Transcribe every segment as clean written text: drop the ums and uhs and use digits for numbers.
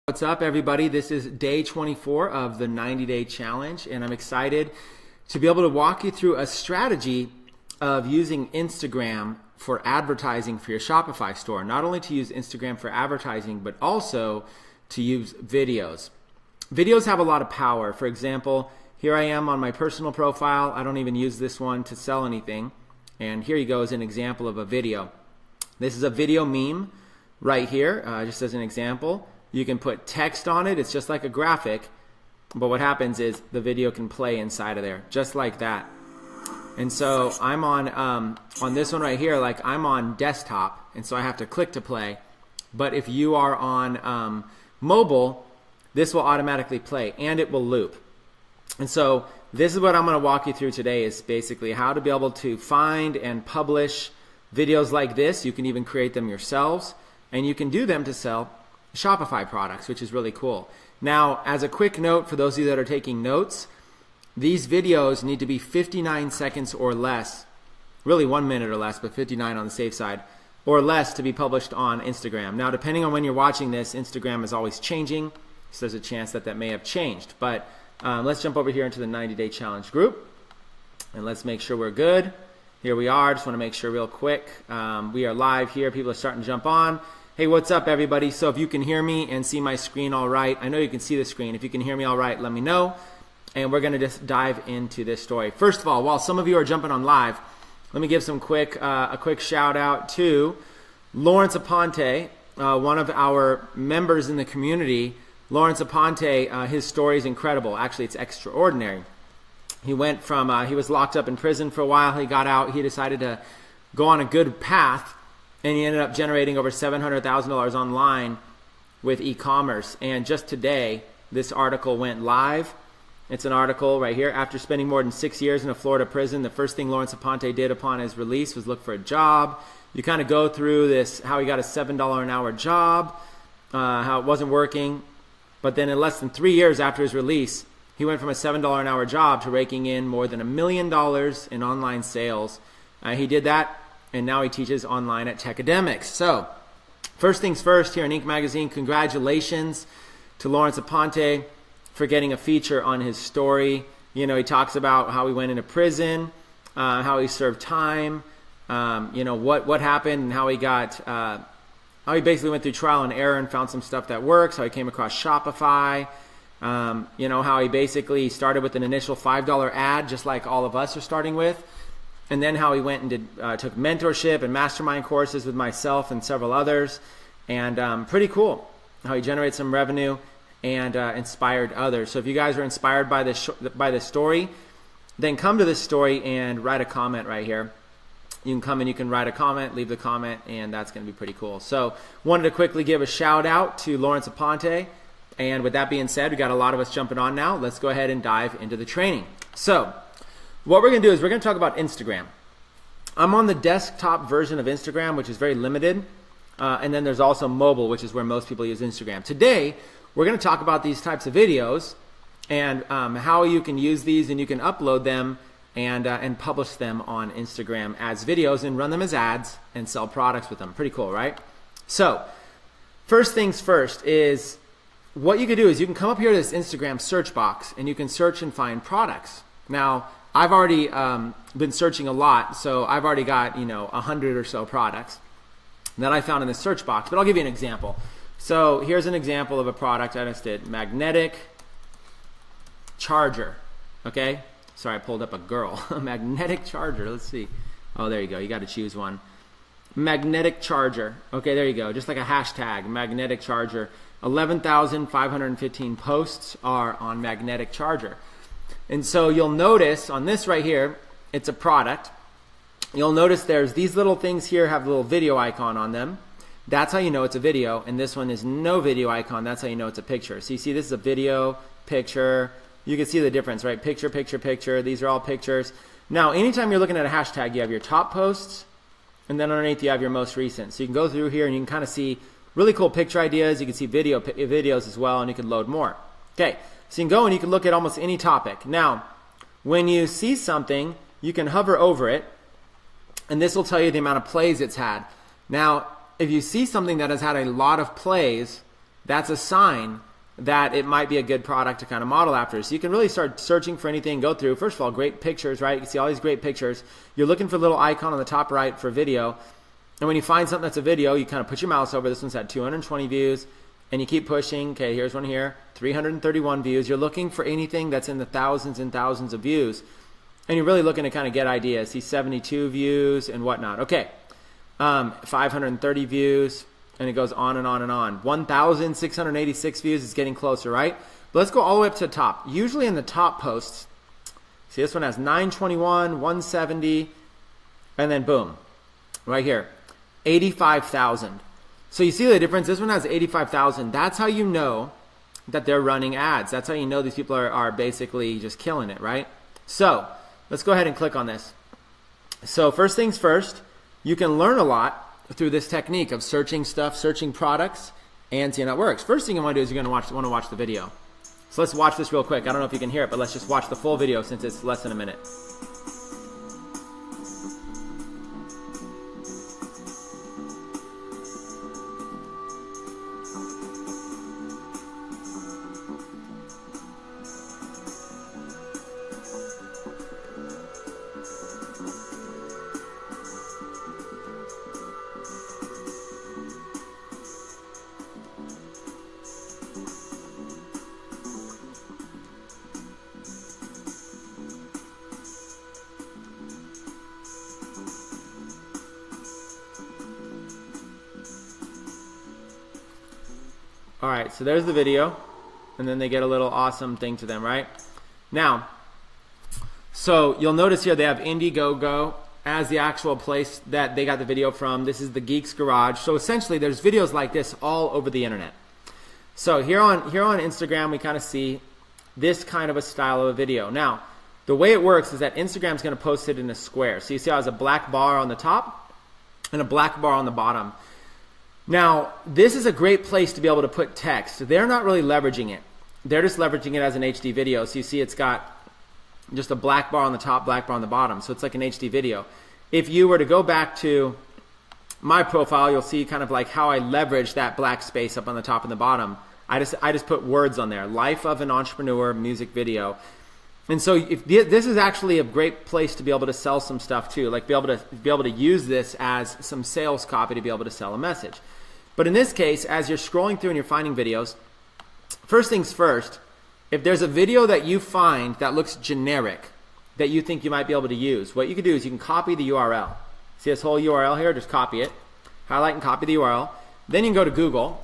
What's up, everybody? This is day 24 of the 90-day challenge, and I'm excited to be able to walk you through a strategy of using Instagram for advertising for your Shopify store. Not only to use Instagram for advertising, but also to use videos. Videos have a lot of power. For example, here I am on my personal profile. I don't even use this one to sell anything. And here you go is an example of a video. This is a video meme right here, just as an example. You can put text on it. It's just like a graphic, but what happens is the video can play inside of there, just like that. And so I'm on this one right here, like I'm on desktop, and so I have to click to play. But if you are on mobile, this will automatically play, and it will loop. And so this is what I'm going to walk you through today, is basically how to be able to find and publish videos like this. You can even create them yourselves, and you can do them to sell Shopify products, which is really cool. Now, as a quick note for those of you that are taking notes, these videos need to be 59 seconds or less, really 1 minute or less, but 59 on the safe side, or less to be published on Instagram. Now, depending on when you're watching this, Instagram is always changing, so there's a chance that that may have changed. But let's jump over here into the 90-day challenge group, and let's make sure we're good. Here we are. Just want to make sure real quick. We are live here. People are starting to jump on. Hey, what's up, everybody? So if you can hear me and see my screen all right, I know you can see the screen. If you can hear me all right, let me know. And we're going to just dive into this story. First of all, while some of you are jumping on live, let me give some a quick shout out to Lawrence Aponte, one of our members in the community. Lawrence Aponte, his story is incredible. Actually, it's extraordinary. He went from, he was locked up in prison for a while. He got out. He decided to go on a good path. And he ended up generating over $700,000 online with e-commerce. And just today, this article went live. It's an article right here. After spending more than 6 years in a Florida prison, the first thing Lawrence Aponte did upon his release was look for a job. You kind of go through this, how he got a $7 an hour job, how it wasn't working. But then in less than 3 years after his release, he went from a $7 an hour job to raking in more than $1 million in online sales. He did that. And now he teaches online at Tecademics. So, first things first, here in Inc. Magazine, congratulations to Lawrence Aponte for getting a feature on his story. You know, he talks about how he went into prison, how he served time, you know, what happened, and how he got, how he basically went through trial and error and found some stuff that works, how he came across Shopify, you know, how he basically started with an initial $5 ad, just like all of us are starting with. And then how he went and took mentorship and mastermind courses with myself and several others. And pretty cool how he generated some revenue and inspired others. So if you guys are inspired by this story, then come to this story and write a comment right here. You can come and you can write a comment, leave the comment, and that's going to be pretty cool. So wanted to quickly give a shout out to Lawrence Aponte. And with that being said, we got a lot of us jumping on now. Let's go ahead and dive into the training. So what we're going to do is we're going to talk about Instagram. I'm on the desktop version of Instagram, which is very limited. And then there's also mobile, which is where most people use Instagram. Today, we're going to talk about these types of videos and how you can use these and you can upload them and publish them on Instagram as videos and run them as ads and sell products with them. Pretty cool, right? So first things first is what you can do is you can come up here to this Instagram search box and you can search and find products. Now, I've already been searching a lot, so I've already got, 100 or so products that I found in the search box, but I'll give you an example. So here's an example of a product I just did, magnetic charger, okay? Sorry, I pulled up a girl. A magnetic charger, let's see. Oh, there you go, you got to choose one. Magnetic charger, okay, there you go, just like a hashtag, magnetic charger. 11,515 posts are on magnetic charger. And so you'll notice on this right here, it's a product. You'll notice there's these little things here have a little video icon on them. That's how you know it's a video. And this one is no video icon. That's how you know it's a picture. So you see this is a video, picture. You can see the difference, right? Picture, picture, picture. These are all pictures. Now, anytime you're looking at a hashtag, you have your top posts, and then underneath you have your most recent. So you can go through here and you can kind of see really cool picture ideas. You can see videos as well, and you can load more. Okay. So you can go and you can look at almost any topic. Now, when you see something, you can hover over it, and this will tell you the amount of plays it's had. Now, if you see something that has had a lot of plays, that's a sign that it might be a good product to kind of model after. So you can really start searching for anything, go through. First of all, great pictures, right? You can see all these great pictures. You're looking for a little icon on the top right for video. And when you find something that's a video, you kind of put your mouse over. This one's had 220 views. And you keep pushing. Okay, here's one here, 331 views. You're looking for anything that's in the thousands and thousands of views. And you're really looking to kind of get ideas. See 72 views and whatnot. Okay, 530 views. And it goes on and on and on. 1,686 views is getting closer, right? But let's go all the way up to the top. Usually in the top posts, see this one has 921, 170, and then boom, right here, 85,000. So you see the difference? This one has 85,000. That's how you know that they're running ads. That's how you know these people are basically just killing it, right? So let's go ahead and click on this. So first things first, you can learn a lot through this technique of searching stuff, searching products, and seeing how it works. First thing you want to do is you're going to want to watch the video. So let's watch this real quick. I don't know if you can hear it, but let's just watch the full video since it's less than a minute. All right, so there's the video, and then they get a little awesome thing to them, right? Now, so you'll notice here they have Indiegogo as the actual place that they got the video from. This is the Geeks Garage. So essentially, there's videos like this all over the internet. So here on Instagram, we kind of see this kind of a style of a video. Now, the way it works is that Instagram's going to post it in a square. So you see how it has a black bar on the top and a black bar on the bottom. Now, this is a great place to be able to put text. They're not really leveraging it. They're just leveraging it as an HD video. So you see it's got just a black bar on the top, black bar on the bottom. So it's like an HD video. If you were to go back to my profile, you'll see kind of like how I leverage that black space up on the top and the bottom. I just put words on there. Life of an entrepreneur music video. And so if this is actually a great place to be able to sell some stuff too. Like be able to use this as some sales copy to be able to sell a message. But in this case, as you're scrolling through and you're finding videos, first things first, if there's a video that you find that looks generic, that you think you might be able to use, what you can do is you can copy the URL. See this whole URL here? Just copy it. Highlight and copy the URL. Then you can go to Google.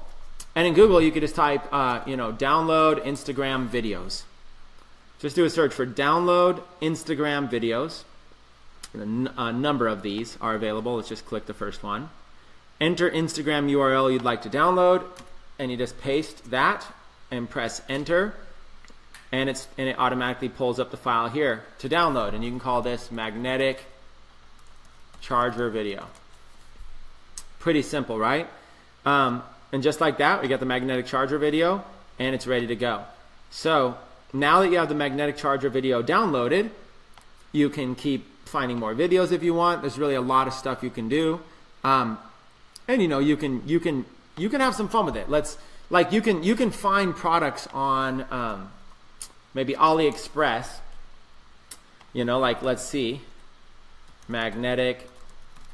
And in Google, you can just type, download Instagram videos. Just do a search for download Instagram videos. A number of these are available. Let's just click the first one. Enter Instagram URL you'd like to download, and you just paste that and press enter, and it automatically pulls up the file here to download. And you can call this magnetic charger video. Pretty simple, right? And just like that, we got the magnetic charger video, and it's ready to go. So now that you have the magnetic charger video downloaded, you can keep finding more videos if you want. There's really a lot of stuff you can do. And you can have some fun with it. You can find products on maybe AliExpress. Let's see, magnetic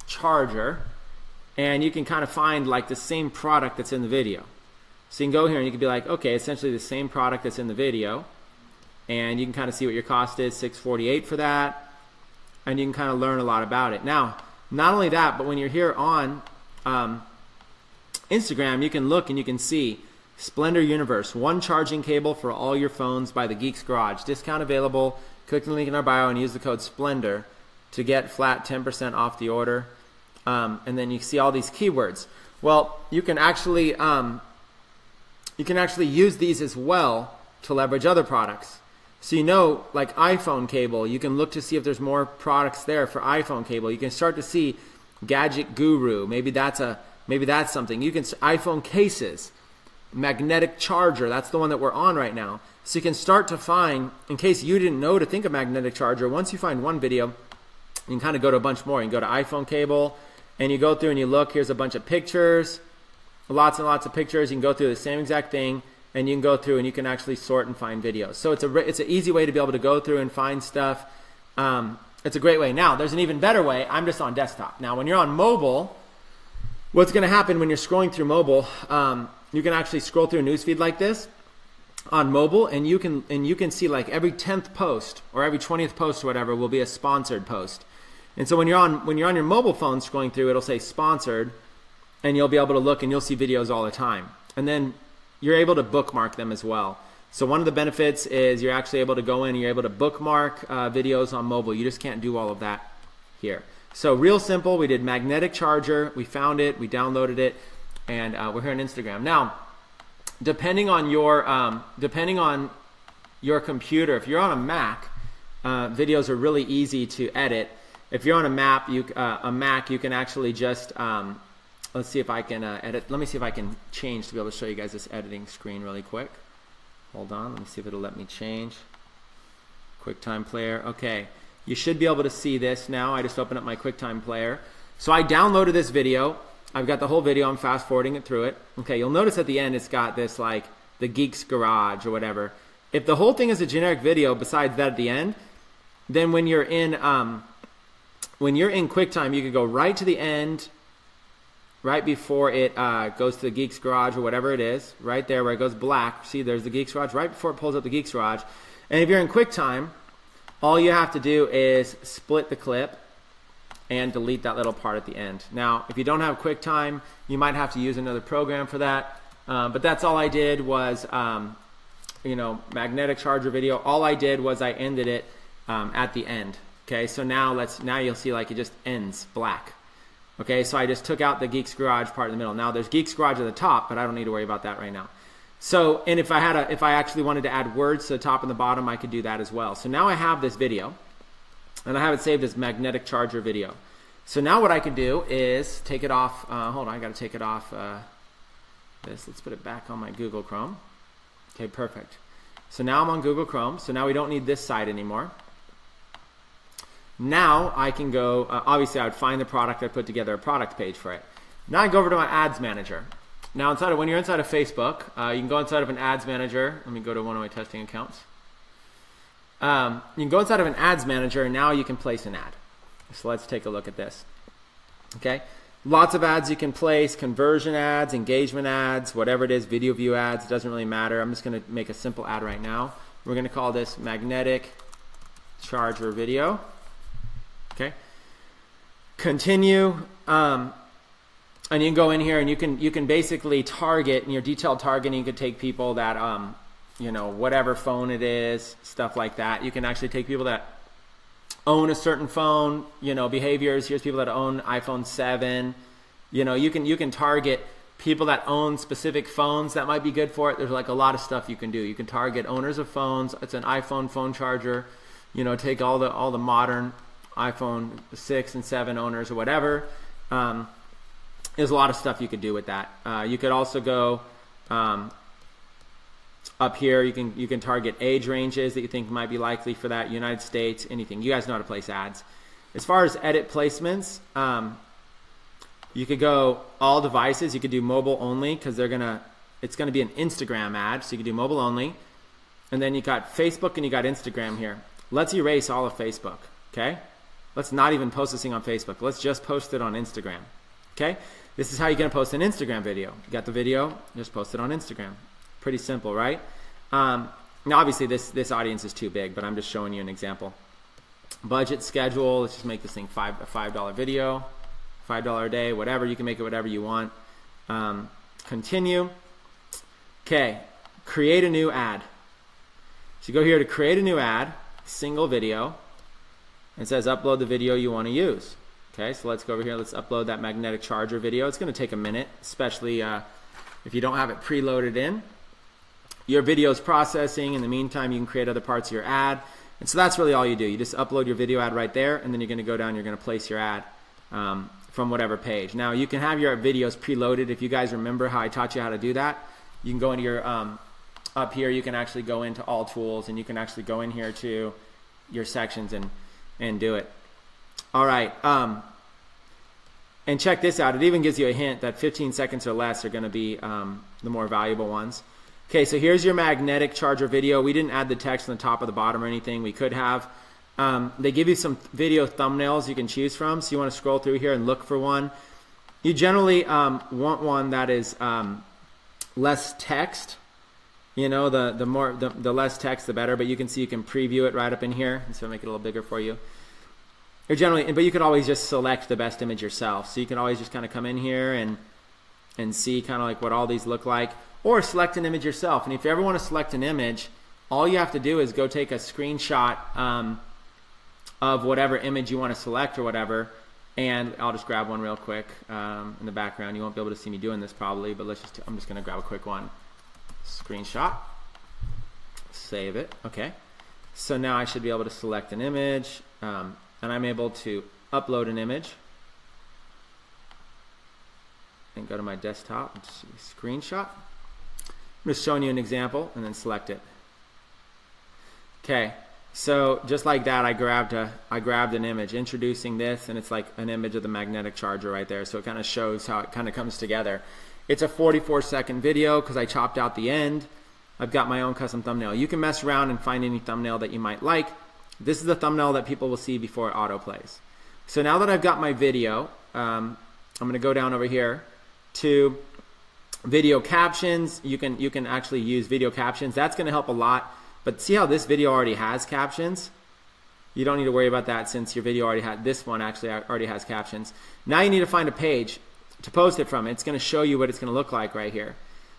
charger, and you can kind of find like the same product that's in the video. So you can go here and you can be like, okay, essentially the same product that's in the video, and you can kind of see what your cost is, $648 for that, and you can kind of learn a lot about it. Now, not only that, but when you're here on Instagram, you can look and you can see Splendor Universe, one charging cable for all your phones by the Geeks Garage. Discount available. Click the link in our bio and use the code SPLENDOR to get flat 10% off the order. And then you see all these keywords. Well, you can actually use these as well to leverage other products. So like iPhone cable, you can look to see if there's more products there for iPhone cable. You can start to see Gadget Guru. Maybe that's something. You can iPhone cases, magnetic charger. That's the one that we're on right now. So you can start to find, in case you didn't know to think of magnetic charger, once you find one video, you can kind of go to a bunch more. You can go to iPhone cable, and you go through and you look. Here's a bunch of pictures. lots and lots of pictures. You can go through the same exact thing, and you can go through and you can actually sort and find videos. So it's an easy way to be able to go through and find stuff. It's a great way. Now, there's an even better way. I'm just on desktop. Now, when you're on mobile, what's going to happen when you're scrolling through mobile, you can actually scroll through a newsfeed like this on mobile, and you can see like every 10th post or every 20th post or whatever will be a sponsored post. And so when you're on your mobile phone scrolling through, it'll say sponsored, and you'll be able to look and you'll see videos all the time. And then you're able to bookmark them as well. So one of the benefits is you're actually able to go in and you're able to bookmark videos on mobile. You just can't do all of that here. So real simple. We did magnetic charger. We found it. We downloaded it, and we're here on Instagram. Now, depending on your computer, if you're on a Mac, videos are really easy to edit. If you're on a Mac, you can actually just let's see if I can edit. Let me see if I can change to be able to show you guys this editing screen really quick. Hold on. Let me see if it'll let me change. QuickTime Player. Okay. You should be able to see this now. I just opened up my QuickTime Player. So I downloaded this video. I've got the whole video. I'm fast forwarding it through it. Okay. You'll notice at the end it's got this like the Geeks Garage or whatever. If the whole thing is a generic video besides that at the end, then when you're in QuickTime, you could go right to the end, right before it goes to the Geeks Garage or whatever it is, right there where it goes black. See, there's the Geeks Garage, right before it pulls up the Geeks Garage. And if you're in QuickTime, all you have to do is split the clip and delete that little part at the end. Now, if you don't have QuickTime, you might have to use another program for that. But that's all I did was, magnetic charger video. All I did was I ended it at the end. Okay, so now you'll see like it just ends black. Okay, so I just took out the Geeks Garage part in the middle. Now there's Geeks Garage at the top, but I don't need to worry about that right now. So, and if I actually wanted to add words to the top and the bottom, I could do that as well. So now I have this video, and I have it saved as magnetic charger video. So now what I can do is take it off. Hold on, I got to take it off. This. Let's put it back on my Google Chrome. Okay, perfect. So now I'm on Google Chrome. So now we don't need this site anymore. Now I can go, obviously I would find the product, I put together a product page for it. Now I go over to my ads manager. Now when you're inside of Facebook, you can go inside of an ads manager. Let me go to one of my testing accounts. You can go inside of an ads manager, and now you can place an ad. So let's take a look at this. Okay, lots of ads you can place, conversion ads, engagement ads, whatever it is, video view ads, doesn't really matter. I'm just going to make a simple ad right now. We're going to call this magnetic charger video. Okay, continue, and you can go in here and you can basically target, in your detailed targeting, you could take people that whatever phone it is, stuff like that. You can actually take people that own a certain phone, behaviors. Here's people that own iPhone 7. You can target people that own specific phones that might be good for it. There's like a lot of stuff you can do. You can target owners of phones. It's an iPhone phone charger. Take all the modern iPhone 6 and 7 owners or whatever. There's a lot of stuff you could do with that. You could also go up here. You can target age ranges that you think might be likely for that. United States, anything. You guys know how to place ads. As far as edit placements, you could go all devices. You could do mobile only because it's gonna be an Instagram ad, so you could do mobile only. And then you got Facebook and you got Instagram here. Let's erase all of Facebook. Okay. Let's not even post this thing on Facebook. Let's just post it on Instagram. Okay? This is how you're going to post an Instagram video. You got the video, just post it on Instagram. Pretty simple, right? Now, obviously, this audience is too big, but I'm just showing you an example. Budget schedule. Let's just make this thing a $5 video, $5 a day, whatever. You can make it whatever you want. Continue. Okay. Create a new ad. So you go here to create a new ad, single video. It says upload the video you want to use. Okay, so let's go over here. Let's upload that magnetic charger video. It's going to take a minute, especially if you don't have it preloaded in. Your video is processing. In the meantime, you can create other parts of your ad. And so that's really all you do. You just upload your video ad right there, and then you're going to go down. You're going to place your ad from whatever page. Now, you can have your videos preloaded. If you guys remember how I taught you how to do that, you can go into your up here. You can actually go into all tools, and you can actually go in here to your sections and do it. All right. And check this out. It even gives you a hint that 15 seconds or less are going to be the more valuable ones. Okay, so here's your magnetic charger video. We didn't add the text on the top or the bottom or anything. We could have. They give you some video thumbnails you can choose from. So you want to scroll through here and look for one. You generally want one that is less text. You know, the less text, the better. But you can see you can preview it right up in here. So make it a little bigger for you. Or generally, but you can always just select the best image yourself. So you can always just kind of come in here and see kind of like what all these look like. Or select an image yourself. And if you ever want to select an image, all you have to do is go take a screenshot of whatever image you want to select or whatever. And I'll just grab one real quick in the background. You won't be able to see me doing this probably, but I'm just going to grab a quick one. Screenshot. Save it. Okay. So now I should be able to select an image. And I'm able to upload an image and go to my desktop and screenshot. I'm just showing you an example and then select it. Okay, so just like that, I grabbed an image introducing this, and it's like an image of the magnetic charger right there. So it kind of shows how it kind of comes together. It's a 44-second video because I chopped out the end. I've got my own custom thumbnail. You can mess around and find any thumbnail that you might like. This is the thumbnail that people will see before it autoplays. So now that I've got my video, I'm going to go down over here to video captions. You can actually use video captions. That's going to help a lot. But see how this video already has captions? You don't need to worry about that since your video already had, this one actually already has captions. Now you need to find a page to post it from. It's going to show you what it's going to look like right here.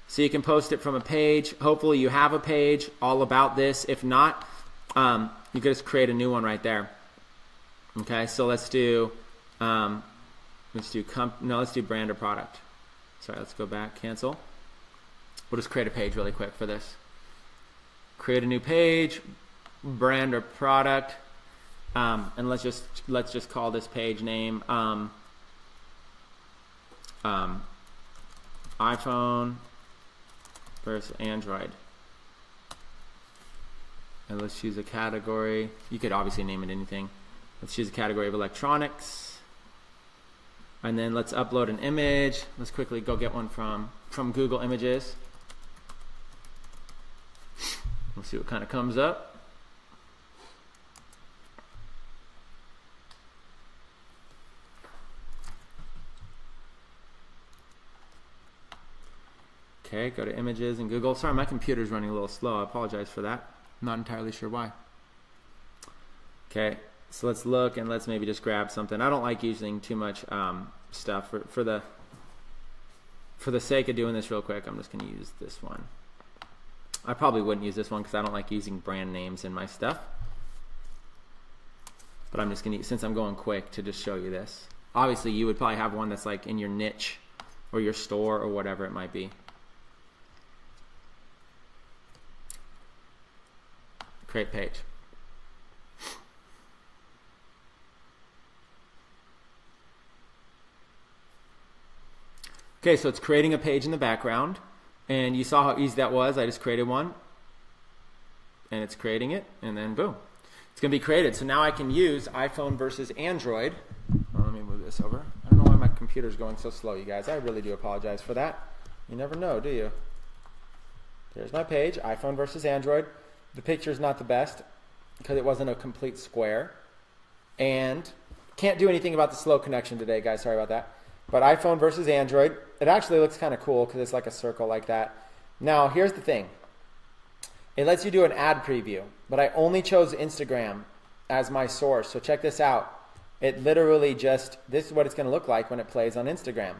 So you can post it from a page. Hopefully you have a page all about this. If not, you could just create a new one right there. Okay, so let's do brand or product. Sorry, let's go back, cancel. We'll just create a page really quick for this. Create a new page, brand or product, and let's just call this page name iPhone versus Android. And let's choose a category. You could obviously name it anything. Let's choose a category of electronics. And then let's upload an image. Let's quickly go get one from Google Images. We'll see what kind of comes up. Okay, go to Images in Google. Sorry, my computer's running a little slow. I apologize for that. I'm not entirely sure why. Okay, so let's look and let's maybe just grab something. I don't like using too much stuff for the sake of doing this real quick. I'm just going to use this one. I probably wouldn't use this one because I don't like using brand names in my stuff. But I'm just going to, since I'm going quick, to just show you this. Obviously, you would probably have one that's like in your niche or your store or whatever it might be. Create page. Okay, so it's creating a page in the background, and you saw how easy that was. I just created one, and it's creating it, and then boom, it's going to be created. So now I can use iPhone versus Android. Well, let me move this over. I don't know why my computer's going so slow, you guys. I really do apologize for that. You never know, do you? There's my page, iPhone versus Android. The picture's not the best because it wasn't a complete square, and can't do anything about the slow connection today, guys. Sorry about that. But iPhone versus Android, it actually looks kind of cool because it's like a circle like that. Now, here's the thing. It lets you do an ad preview, but I only chose Instagram as my source. So check this out. It literally just, this is what it's going to look like when it plays on Instagram.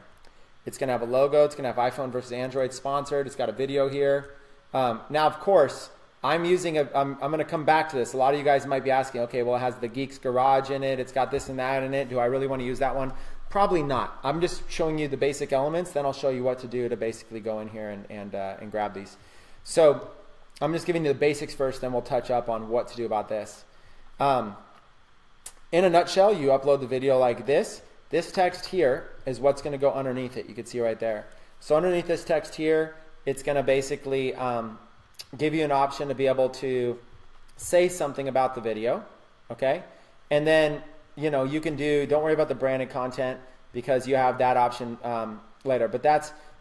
It's going to have a logo. It's going to have iPhone versus Android sponsored. It's got a video here. Now, of course, I'm going to come back to this. A lot of you guys might be asking, okay, well, it has the Geeks Garage in it. It's got this and that in it. Do I really want to use that one? Probably not. I'm just showing you the basic elements. Then I'll show you what to do to basically go in here and grab these. So I'm just giving you the basics first, then we'll touch up on what to do about this. In a nutshell, you upload the video like this. This text here is what's going to go underneath it. You can see right there. So underneath this text here, it's going to basically give you an option to be able to say something about the video, okay? And then, you know, you can do, don't worry about the branded content. because you have that option later. But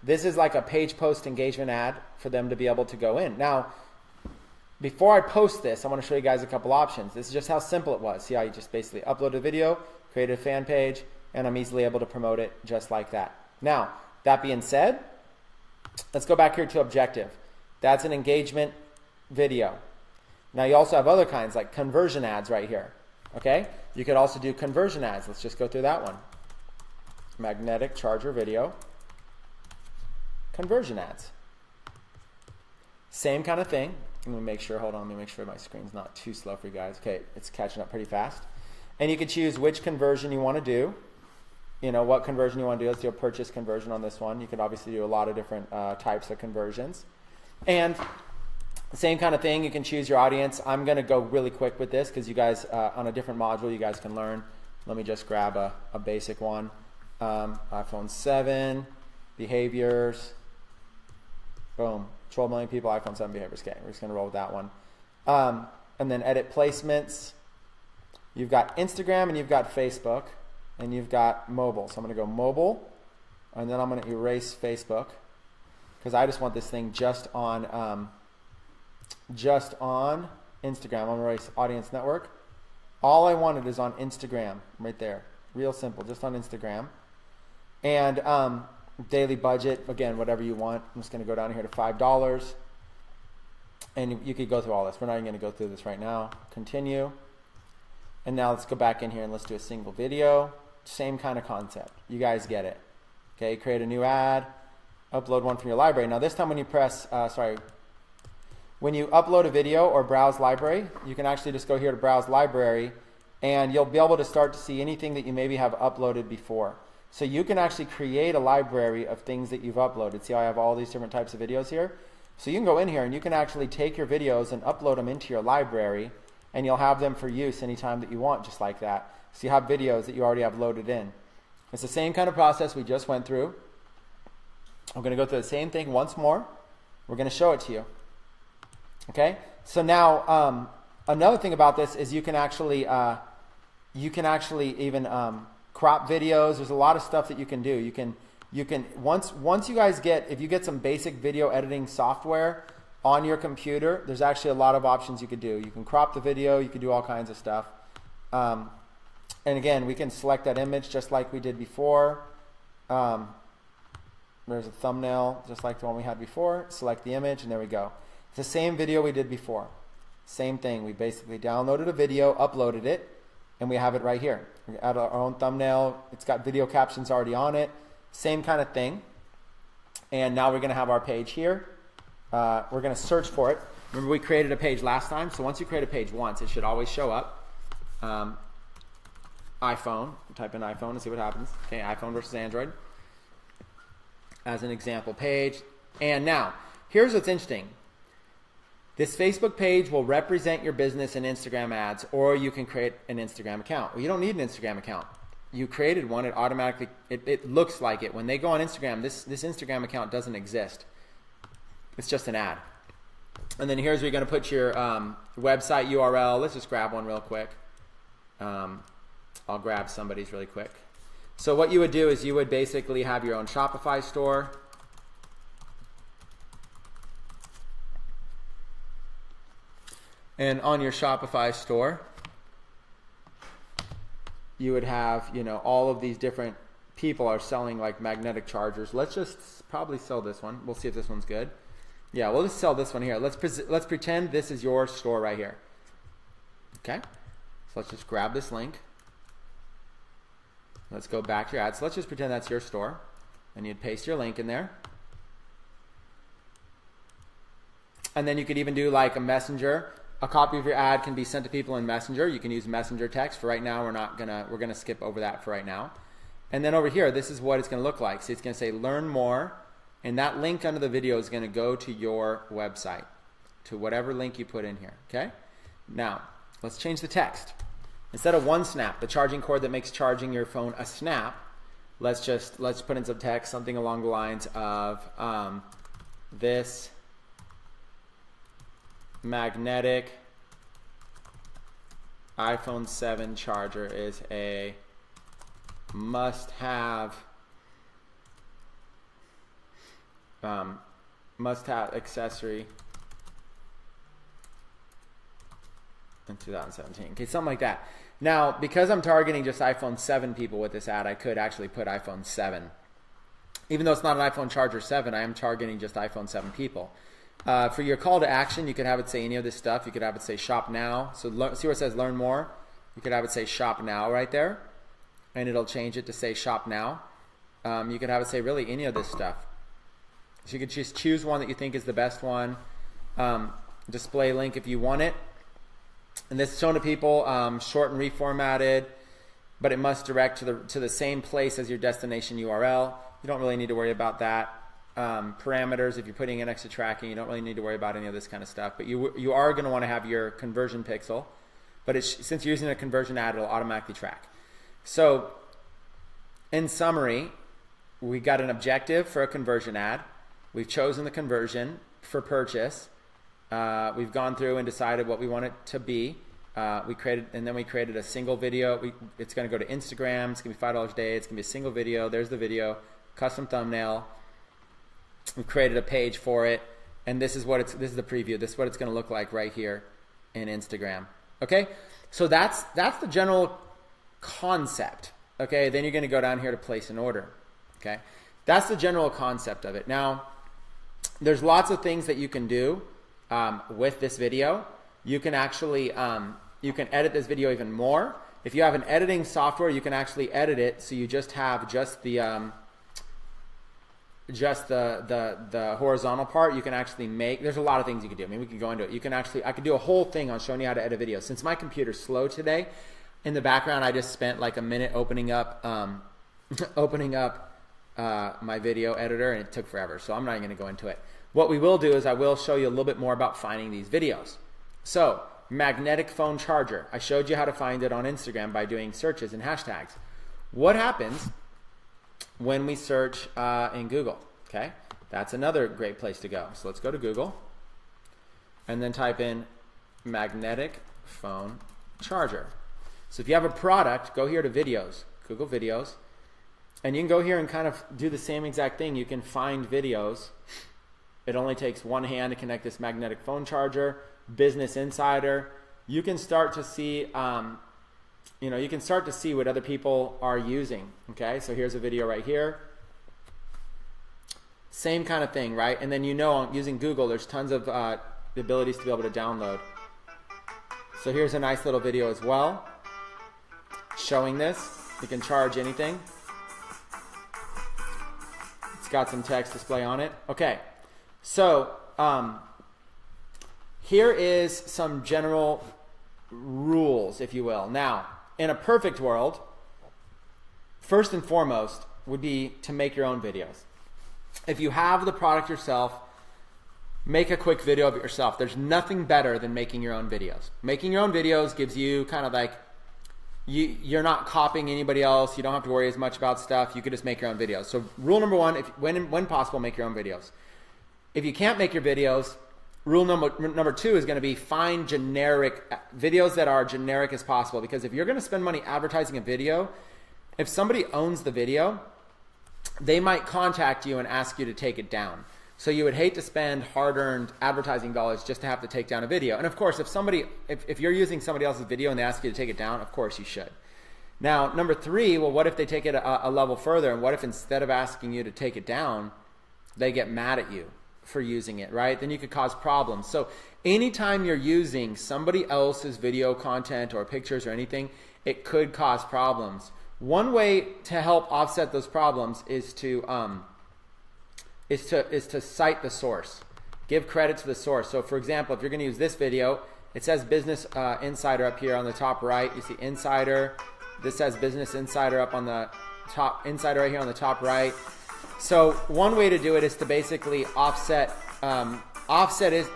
this is like a page post engagement ad for them to be able to go in. Now, before I post this, I want to show you guys a couple options. This is just how simple it was. See how you just basically upload a video, create a fan page, and I'm easily able to promote it just like that. Now, that being said, let's go back here to objective. That's an engagement video. Now you also have other kinds like conversion ads right here. Okay? You could also do conversion ads. Let's just go through that one. Magnetic charger video. Conversion ads. Same kind of thing. Let me make sure, hold on, let me make sure my screen's not too slow for you guys. Okay, it's catching up pretty fast. And you can choose which conversion you want to do. You know, what conversion you want to do. Let's do a purchase conversion on this one. You could obviously do a lot of different types of conversions. And the same kind of thing, you can choose your audience. I'm going to go really quick with this because you guys, on a different module, you guys can learn. Let me just grab a basic one. iPhone 7, behaviors, boom. 12 million people, iPhone 7 behaviors. Okay, we're just going to roll with that one. And then edit placements. You've got Instagram and you've got Facebook and you've got mobile. So I'm going to go mobile and then I'm going to erase Facebook because I just want this thing just on Instagram. I'm going to erase audience network. All I wanted is on Instagram right there. Real simple, just on Instagram. And daily budget, again, whatever you want. I'm just going to go down here to $5. And you could go through all this. We're not even going to go through this right now. Continue. And now let's go back in here and let's do a single video. Same kind of concept. You guys get it. Okay, create a new ad. Upload one from your library. Now this time when you press, when you upload a video or browse library, you can actually just go here to browse library and you'll be able to start to see anything that you maybe have uploaded before. So you can actually create a library of things that you've uploaded. See how I have all these different types of videos here? So you can go in here and you can actually take your videos and upload them into your library and you'll have them for use anytime that you want, just like that. So you have videos that you already have loaded in. It's the same kind of process we just went through. I'm going to go through the same thing once more. We're going to show it to you. Okay? So now another thing about this is you can actually even crop videos. There's a lot of stuff that you can do. You can once you guys get, if you get some basic video editing software on your computer, there's actually a lot of options you could do. You can crop the video, you can do all kinds of stuff. And again, we can select that image just like we did before. There's a thumbnail just like the one we had before. Select the image and there we go. It's the same video we did before. Same thing. We basically downloaded a video, uploaded it, and we have it right here. We add our own thumbnail. It's got video captions already on it. Same kind of thing. And now we're going to have our page here. We're going to search for it. Remember we created a page last time? So once you create a page once, it should always show up. iPhone. Type in iPhone and see what happens. Okay, iPhone versus Android as an example page. And now, here's what's interesting. This Facebook page will represent your business in Instagram ads, or you can create an Instagram account. Well, you don't need an Instagram account. You created one, it automatically, it looks like it. When they go on Instagram, this Instagram account doesn't exist. It's just an ad. And then here's where you're going to put your website URL. Let's just grab one real quick. I'll grab somebody's really quick. So what you would do is you would basically have your own Shopify store. And on your Shopify store, you would have, you know, all of these different people are selling like magnetic chargers. Let's just probably sell this one. We'll see if this one's good. Yeah, we'll just sell this one here. Let's pretend this is your store right here. Okay, so let's just grab this link. Let's go back to your ad. So let's just pretend that's your store. And you'd paste your link in there. And then you could even do like a messenger. A copy of your ad can be sent to people in Messenger. You can use Messenger text. For right now, we're gonna skip over that for right now. And then over here, this is what it's gonna look like. So it's gonna say learn more, and that link under the video is gonna go to your website, to whatever link you put in here. Okay? Now, let's change the text. Instead of one snap, the charging cord that makes charging your phone a snap, let's put in some text, something along the lines of this magnetic iPhone 7 charger is a must have accessory in 2017. Okay, something like that. Now, because I'm targeting just iPhone 7 people with this ad, I could actually put iPhone 7. Even though it's not an iPhone Charger 7, I am targeting just iPhone 7 people. For your call to action, you could have it say any of this stuff. You could have it say shop now. So see where it says learn more? You could have it say shop now right there, and it'll change it to say shop now. You could have it say really any of this stuff. So you could just choose one that you think is the best one. Display link if you want it. And this is shown to people, short and reformatted, but it must direct to the same place as your destination URL. You don't really need to worry about that. Parameters, if you're putting in extra tracking, you don't really need to worry about any of this kind of stuff. But you are going to want to have your conversion pixel. But since you're using a conversion ad, it'll automatically track. So in summary, we got an objective for a conversion ad. We've chosen the conversion for purchase. We've gone through and decided what we want it to be. We created a single video. It's going to go to Instagram. It's going to be $5 a day. It's going to be a single video. There's the video, custom thumbnail. We've created a page for it, and this is the preview. This is what it's going to look like right here in Instagram. Okay, so that's the general concept. Okay, then you're going to go down here to place an order. Okay, that's the general concept of it. Now, there's lots of things that you can do with this video. You can actually you can edit this video even more. If you have an editing software, you can actually edit it so you just have the horizontal part. You can actually make, there's a lot of things you can do. I mean, we can go into it. You can actually, I could do a whole thing on showing you how to edit videos. Since my computer's slow today, in the background I just spent like a minute opening up my video editor, and it took forever, so I'm not even going to go into it. What we will do is I will show you a little bit more about finding these videos. So, magnetic phone charger. I showed you how to find it on Instagram by doing searches and hashtags. What happens when we search in Google? Okay, that's another great place to go. So let's go to Google and then type in magnetic phone charger. So if you have a product, go here to videos, Google videos, and you can go here and kind of do the same exact thing. You can find videos. It only takes one hand to connect this magnetic phone charger. Business Insider. You can start to see, you can start to see what other people are using. Okay, so here's a video right here. Same kind of thing, right? And then using Google, there's tons of abilities to be able to download. So here's a nice little video as well, showing this. You can charge anything. It's got some text display on it. Okay, so here is some general rules, if you will. Now, in a perfect world, first and foremost would be to make your own videos. If you have the product yourself, make a quick video of it yourself. There's nothing better than making your own videos. Making your own videos gives you kind of like, you're not copying anybody else. You don't have to worry as much about stuff. You could just make your own videos. So rule number one, when possible, make your own videos. If you can't make your videos, rule number two is going to be find generic videos that are generic as possible. Because if you're going to spend money advertising a video, if somebody owns the video, they might contact you and ask you to take it down. So you would hate to spend hard-earned advertising dollars just to have to take down a video. And of course, if you're using somebody else's video and they ask you to take it down, of course you should. Now, number three, well, what if they take it a level further? And what if instead of asking you to take it down, they get mad at you for using it, right? Then you could cause problems. So anytime you're using somebody else's video content or pictures or anything, it could cause problems. One way to help offset those problems is to cite the source. Give credit to the source. So for example, if you're going to use this video, it says Business Insider up here on the top right. You see Insider. This says Business Insider up on the top, Insider right here on the top right. So one way to do it is to basically offset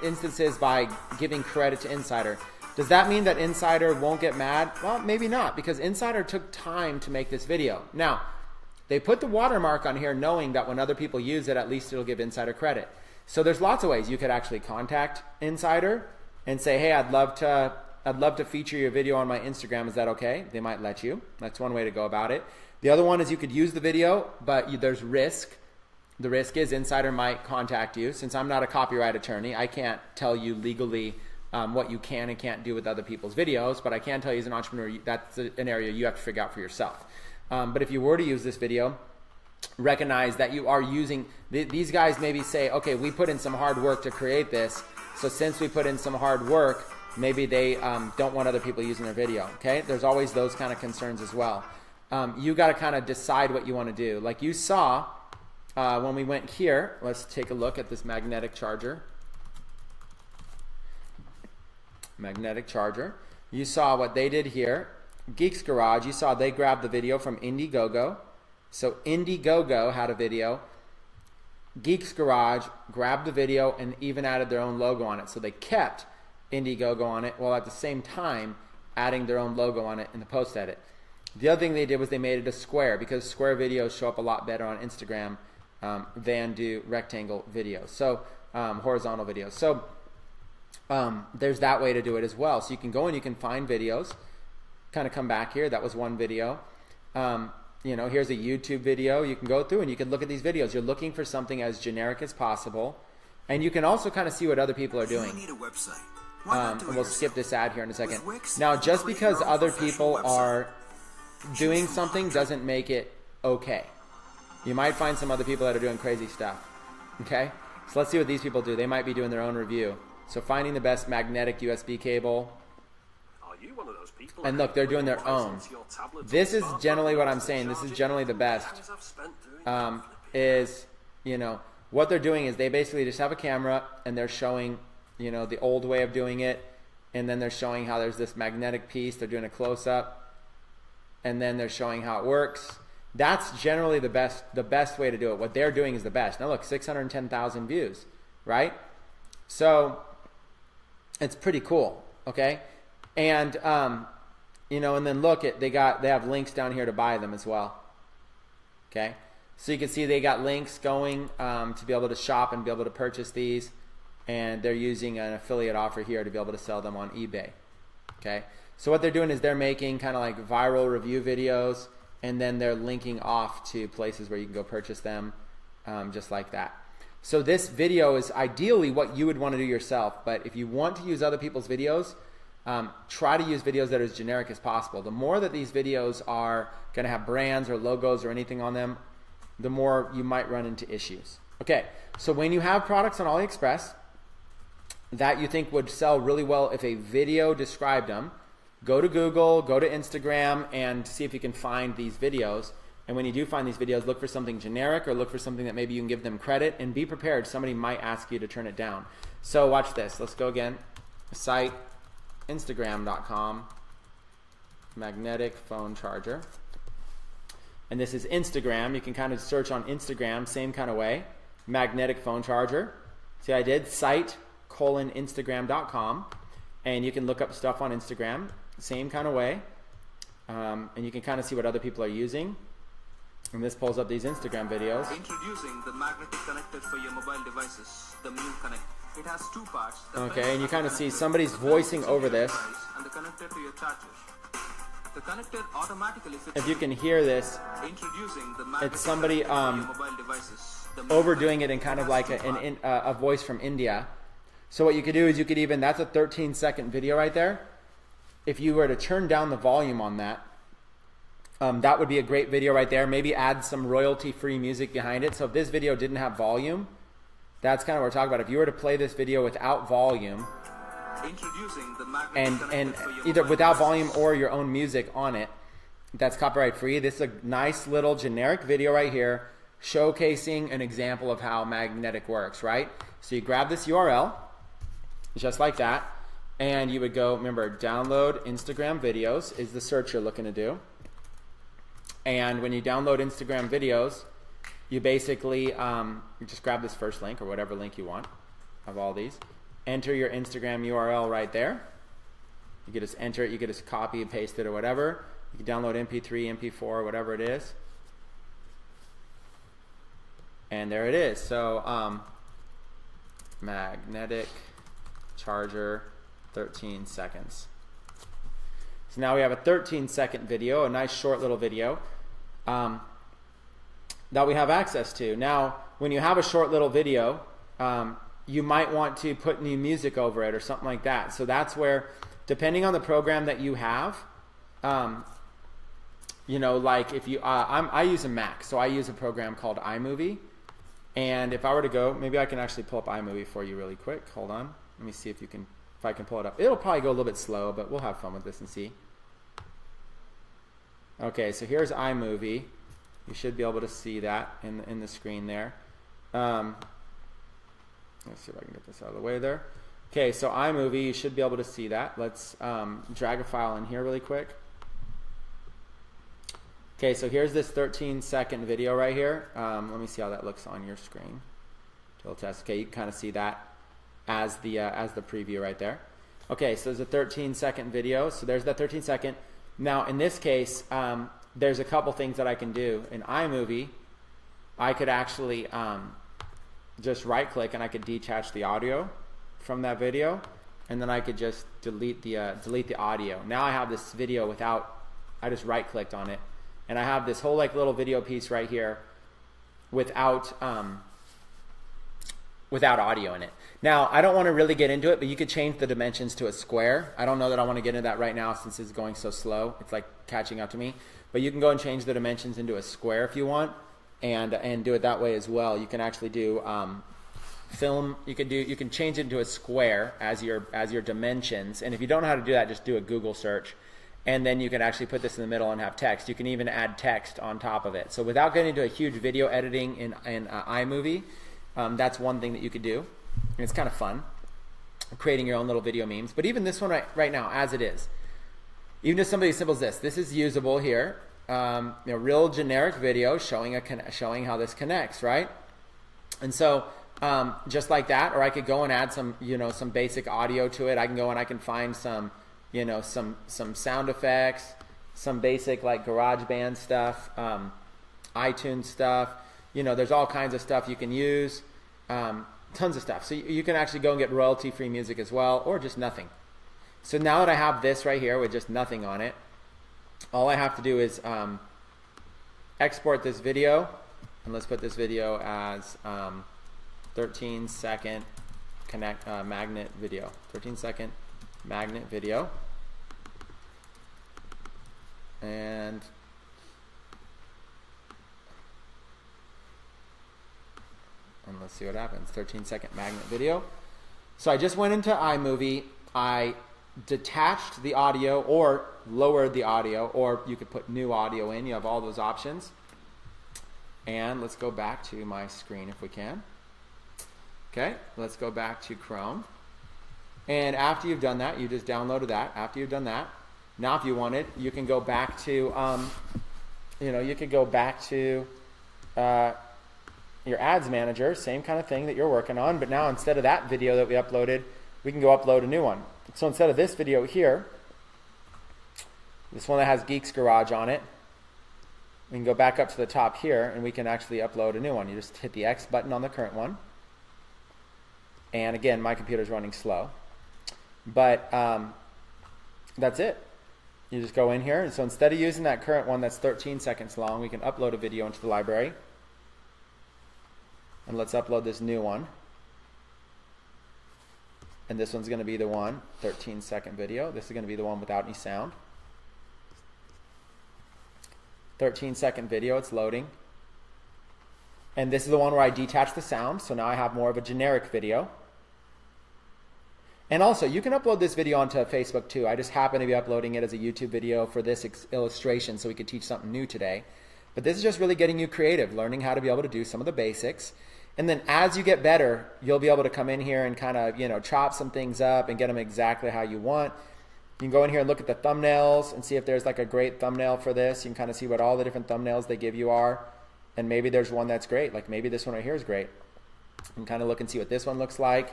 instances by giving credit to Insider. Does that mean that Insider won't get mad? Well, maybe not, because Insider took time to make this video. Now, they put the watermark on here knowing that when other people use it, at least it'll give Insider credit. So there's lots of ways you could actually contact Insider and say, hey, I'd love to I'd love to feature your video on my Instagram. Is that okay? They might let you. That's one way to go about it. The other one is you could use the video, but there's risk. The risk is Insider might contact you. Since I'm not a copyright attorney, I can't tell you legally what you can and can't do with other people's videos, but I can tell you as an entrepreneur, that's an area you have to figure out for yourself. But if you were to use this video, recognize that you are using, these guys maybe say, okay, we put in some hard work to create this, so since we put in some hard work, maybe they don't want other people using their video, okay? There's always those kind of concerns as well. You got to kind of decide what you want to do. Like you saw when we went here, let's take a look at this magnetic charger. Magnetic charger. You saw what they did here. Geeks Garage, you saw they grabbed the video from Indiegogo. So Indiegogo had a video. Geeks Garage grabbed the video and even added their own logo on it. So they kept Indiegogo on it while at the same time adding their own logo on it in the post edit. The other thing they did was they made it a square, because square videos show up a lot better on Instagram than do rectangle videos. So horizontal videos. So there's that way to do it as well. So you can go and you can find videos, kind of come back here. That was one video. You know, here's a YouTube video. You can go through and you can look at these videos. You're looking for something as generic as possible. And you can also kind of see what other people are doing. And we'll skip this ad here in a second. Now, just because other people are doing something doesn't make it okay. You might find some other people that are doing crazy stuff. Okay? So let's see what these people do. They might be doing their own review. So finding the best magnetic USB cable. And look, they're doing their own. This is generally what I'm saying. This is generally the best. Is, you know, what they're doing is they basically just have a camera and they're showing, you know, the old way of doing it. And then they're showing how there's this magnetic piece. They're doing a close-up. And then they're showing how it works. That's generally the best way to do it. What they're doing is the best. Now look, 610,000 views, right? So it's pretty cool, okay? And you know, and then look at they have links down here to buy them as well. Okay, so you can see they got links going to be able to shop and be able to purchase these, and they're using an affiliate offer here to be able to sell them on eBay. Okay, so what they're doing is they're making kind of like viral review videos, and then they're linking off to places where you can go purchase them, just like that. So this video is ideally what you would want to do yourself, but if you want to use other people's videos, try to use videos that are as generic as possible. The more that these videos are going to have brands or logos or anything on them, the more you might run into issues. Okay, so when you have products on AliExpress that you think would sell really well if a video described them, go to Google, go to Instagram, and see if you can find these videos. And when you do find these videos, look for something generic or look for something that maybe you can give them credit, and be prepared. Somebody might ask you to turn it down. So watch this. Let's go again. Site, Instagram.com, magnetic phone charger. And this is Instagram. You can kind of search on Instagram, same kind of way. Magnetic phone charger. See, I did site:instagram.com, and you can look up stuff on Instagram, same kind of way. And you can kind of see what other people are using. And this pulls up these Instagram videos. Introducing the magnetic connector for your mobile devices, the Mu Connect. It has two parts. Okay, and you kind of see somebody's voicing over this. And the connector to your charger. The connector automatically fits. If you can hear this, introducing the magnetic it's somebody connector for your mobile devices, overdoing it in kind of like a voice from India. So what you could do is you could even, that's a 13-second video right there. If you were to turn down the volume on that, that would be a great video right there. Maybe add some royalty-free music behind it. So if this video didn't have volume, that's kind of what we're talking about. If you were to play this video without volume, and either without volume or your own music on it, that's copyright free. This is a nice little generic video right here showcasing an example of how magnetic works, right? So you grab this URL, just like that, and you would go, remember, download Instagram videos is the search you're looking to do. And when you download Instagram videos, you basically you just grab this first link or whatever link you want of all these. Enter your Instagram URL right there. You can just enter it. You can just copy and paste it or whatever. You can download MP3, MP4, whatever it is. And there it is. So magnetic charger, 13 seconds. So now we have a 13-second video, a nice short little video that we have access to. Now, when you have a short little video, you might want to put new music over it or something like that. So that's where, depending on the program that you have, you know, like if you, I use a Mac, so I use a program called iMovie. And if I were to go, maybe I can actually pull up iMovie for you really quick. Hold on. Let me see if I can pull it up. It'll probably go a little bit slow, but we'll have fun with this and see. Okay, so here's iMovie. You should be able to see that in the screen there. Let's see if I can get this out of the way there. Okay, so iMovie, you should be able to see that. Let's drag a file in here really quick. Okay, so here's this 13-second video right here. Let me see how that looks on your screen. Total test. Okay, you can kind of see that as the preview right there. Okay, so there's a 13-second video. So there's that 13-second. Now, in this case, there's a couple things that I can do. In iMovie, I could actually just right-click and I could detach the audio from that video, and then I could just delete the audio. Now I have this video without. I just right-clicked on it. And I have this whole like little video piece right here without audio in it. Now, I don't want to really get into it, but you could change the dimensions to a square. I don't know that I want to get into that right now since it's going so slow. It's like catching up to me. But you can go and change the dimensions into a square if you want, and do it that way as well. You can actually do film. You can change it into a square as your dimensions. And if you don't know how to do that, just do a Google search. And then you can actually put this in the middle and have text. You can even add text on top of it. So without getting into a huge video editing in iMovie, that's one thing that you could do. And it's kind of fun, creating your own little video memes. But even this one right now, as it is, even just something as simple as this is usable here. Real generic video showing how this connects, right? And so just like that, or I could go and add some basic audio to it. I can go and I can find some sound effects, some basic like GarageBand stuff, iTunes stuff. There's all kinds of stuff you can use, tons of stuff. So you can actually go and get royalty-free music as well, or just nothing. So now that I have this right here with just nothing on it, all I have to do is export this video, and let's put this video as 13-second magnet video. 13-second magnet video. And let's see what happens. 13-second magnet video. So I just went into iMovie. I detached the audio or lowered the audio, or you could put new audio in. You have all those options. And let's go back to my screen if we can. Okay, let's go back to Chrome. And after you've done that, you just downloaded that. After you've done that, now if you wanted, you can go back to, your ads manager, same kind of thing that you're working on, but now instead of that video that we uploaded, we can go upload a new one. So instead of this video here, this one that has Geeks Garage on it, we can go back up to the top here and we can actually upload a new one. You just hit the X button on the current one. And again, my computer's running slow. But that's it. You just go in here, and so instead of using that current one that's 13 seconds long, we can upload a video into the library. And let's upload this new one. And this one's going to be the one, 13-second video. This is going to be the one without any sound. 13-second video, it's loading. And this is the one where I detach the sound, so now I have more of a generic video. And also, you can upload this video onto Facebook too. I just happen to be uploading it as a YouTube video for this illustration so we could teach something new today. But this is just really getting you creative, learning how to be able to do some of the basics. And then as you get better, you'll be able to come in here and kind of, chop some things up and get them exactly how you want. You can go in here and look at the thumbnails and see if there's like a great thumbnail for this. You can kind of see what all the different thumbnails they give you are. And maybe there's one that's great. Like maybe this one right here is great. You can kind of look and see what this one looks like.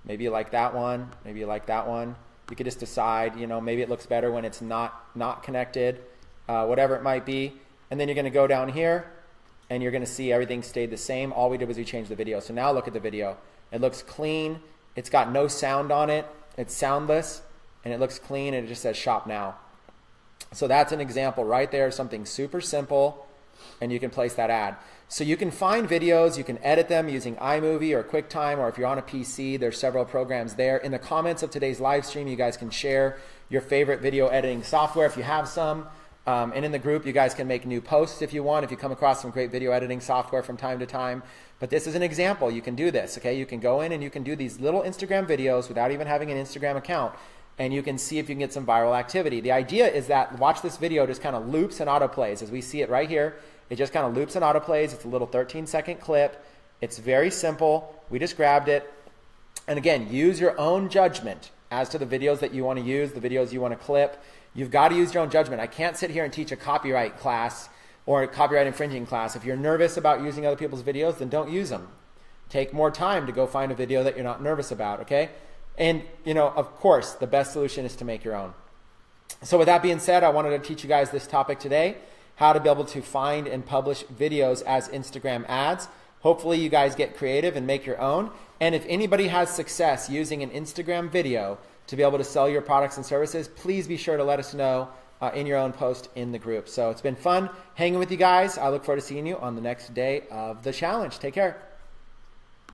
Maybe you like that one. Maybe you like that one. You could just decide, maybe it looks better when it's not connected, whatever it might be. And then you're going to go down here and you're going to see everything stayed the same. All we did was we changed the video. So now look at the video. It looks clean. It's got no sound on it. It's soundless and it looks clean and it just says shop now. So that's an example right there, something super simple, and you can place that ad. So you can find videos, you can edit them using iMovie or QuickTime, or if you're on a PC, there's several programs there. In the comments of today's live stream, you guys can share your favorite video editing software if you have some. And in the group, you guys can make new posts if you want, if you come across some great video editing software from time to time. But this is an example. You can do this, okay? You can go in and you can do these little Instagram videos without even having an Instagram account, and you can see if you can get some viral activity. The idea is that, watch this video, just kind of loops and autoplays. As we see it right here, it just kind of loops and autoplays. It's a little 13-second clip. It's very simple. We just grabbed it. And again, use your own judgment as to the videos that you want to use, the videos you want to clip. You've got to use your own judgment. I can't sit here and teach a copyright class or a copyright infringing class. If you're nervous about using other people's videos, then don't use them. Take more time to go find a video that you're not nervous about, okay? And, you know, of course, the best solution is to make your own. So with that being said, I wanted to teach you guys this topic today, how to be able to find and publish videos as Instagram ads. Hopefully you guys get creative and make your own. And if anybody has success using an Instagram video to be able to sell your products and services, please be sure to let us know in your own post in the group. So it's been fun hanging with you guys. I look forward to seeing you on the next day of the challenge. Take care.